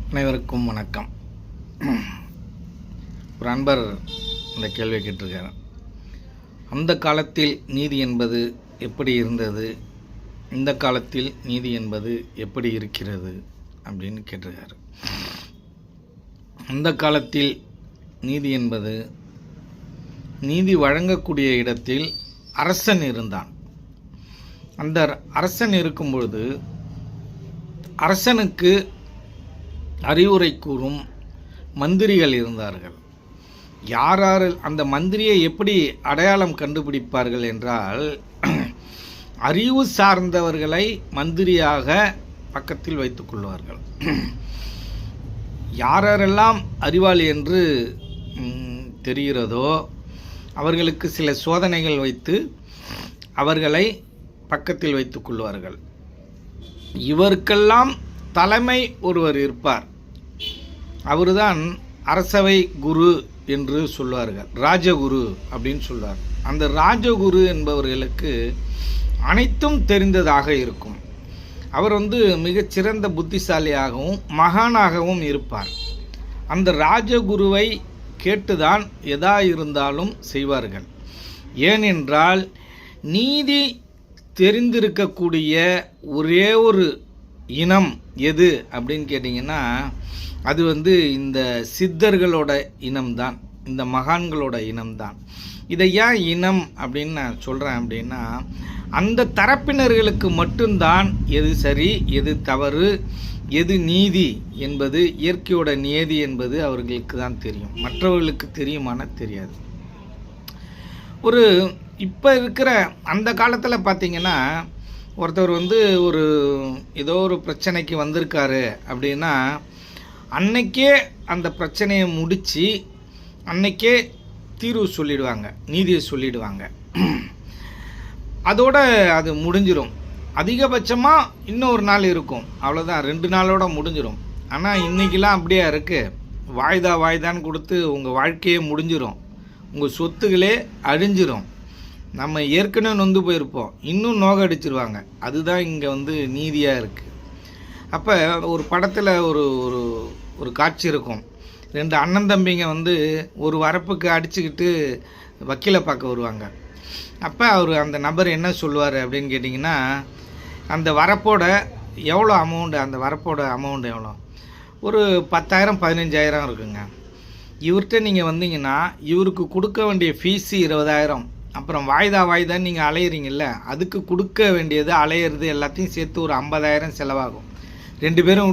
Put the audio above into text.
அனைவருக்கும் வணக்கம். ஒரு அன்பர் இந்த கேள்வியை கேட்டிருக்காரு. அந்த காலத்தில் நீதி என்பது எப்படி இருந்தது, இந்த காலத்தில் நீதி என்பது எப்படி இருக்கிறது அப்படின்னு கேட்டிருக்காரு. அந்த காலத்தில் நீதி என்பது நீதி வழங்கக்கூடிய இடத்தில் அரசன் இருந்தான். அந்த அரசன் இருக்கும் பொழுது அரசனுக்கு அறிவுரை கூறும் மந்திரிகள் இருந்தார்கள். யார் அந்த மந்திரியை எப்படி அடையாளம் கண்டுபிடிப்பார்கள் என்றால், அறிவு சார்ந்தவர்களை மந்திரியாக பக்கத்தில் வைத்துக் கொள்வார்கள். யாரெல்லாம் அறிவாளி என்று தெரிகிறதோ அவர்களுக்கு சில சோதனைகள் வைத்து அவர்களை பக்கத்தில் வைத்துக் கொள்வார்கள். இவருக்கெல்லாம் தலைமை ஒருவர் இருப்பார். அவர்தான் அரசவை குரு என்று சொல்வார்கள், ராஜகுரு அப்படின்னு சொல்வார். அந்த ராஜகுரு என்பவர்களுக்கு அனைத்தும் தெரிந்ததாக இருக்கும். அவர் மிகச்சிறந்த புத்திசாலியாகவும் மகானாகவும் இருப்பார். அந்த ராஜகுருவை கேட்டுதான் எதா இருந்தாலும் செய்வார்கள். ஏனென்றால் நீதி தெரிந்திருக்கக்கூடிய ஒரே ஒரு இனம் எது அப்படின்னு கேட்டிங்கன்னா, அது இந்த சித்தர்களோட இனம்தான், இந்த மகான்களோட இனம்தான். இதை ஏன் இனம் அப்படின்னு நான் சொல்கிறேன் அப்படின்னா, அந்த தரப்பினர்களுக்கு மட்டும்தான் எது சரி எது தவறு எது நீதி என்பது, இயற்கையோட நியதி என்பது அவர்களுக்கு தான் தெரியும். மற்றவர்களுக்கு தெரியுமானா தெரியாது. இப்போ இருக்கிற அந்த காலத்தில் பார்த்திங்கன்னா, ஒருத்தர் ஒரு ஏதோ ஒரு பிரச்சனைக்கு வந்திருக்காரு அப்படின்னா, அன்னைக்கே அந்த பிரச்சனையை முடித்து அன்னைக்கே தீர்வு சொல்லிடுவாங்க, நீதியை சொல்லிடுவாங்க. அதோட அது முடிஞ்சிடும். அதிகபட்சமாக இன்னொரு நாள் இருக்கும், அவ்வளோதான், 2 நாளோட முடிஞ்சிடும். ஆனால் இன்றைக்கெலாம் அப்படியே இருக்குது. வாய்தான்னு கொடுத்து உங்கள் வாழ்க்கையே முடிஞ்சிடும், உங்கள் சொத்துக்களே அழிஞ்சிரும். நம்ம ஏற்கனவே நொந்து போயிருப்போம், இன்னும் நோகடிச்சிருவாங்க. அதுதான் இங்கே நீதியாக இருக்குது. அப்போ ஒரு படத்தில் ஒரு ஒரு காட்சி இருக்கும். 2 அண்ணன் தம்பிங்க ஒரு வரப்புக்கு அடிச்சுக்கிட்டு வக்கீலை பார்க்க வருவாங்க. அப்போ அந்த நபர் என்ன சொல்லுவார் அப்படின்னு கேட்டிங்கன்னா, அந்த வரப்போட எவ்வளோ அமௌண்ட்டு, அந்த வரப்போட அமௌண்ட் எவ்வளோ, ஒரு 10,000 15,000 இருக்குங்க. இவர்கிட்ட நீங்கள் வந்தீங்கன்னா இவருக்கு கொடுக்க வேண்டிய ஃபீஸு 20,000. அப்புறம் வாய்தான்னு நீங்கள் அலையிறீங்கல்ல, அதுக்கு கொடுக்க வேண்டியது அலையிறது எல்லாத்தையும் சேர்த்து ஒரு 50,000 செலவாகும். 2 பேரும்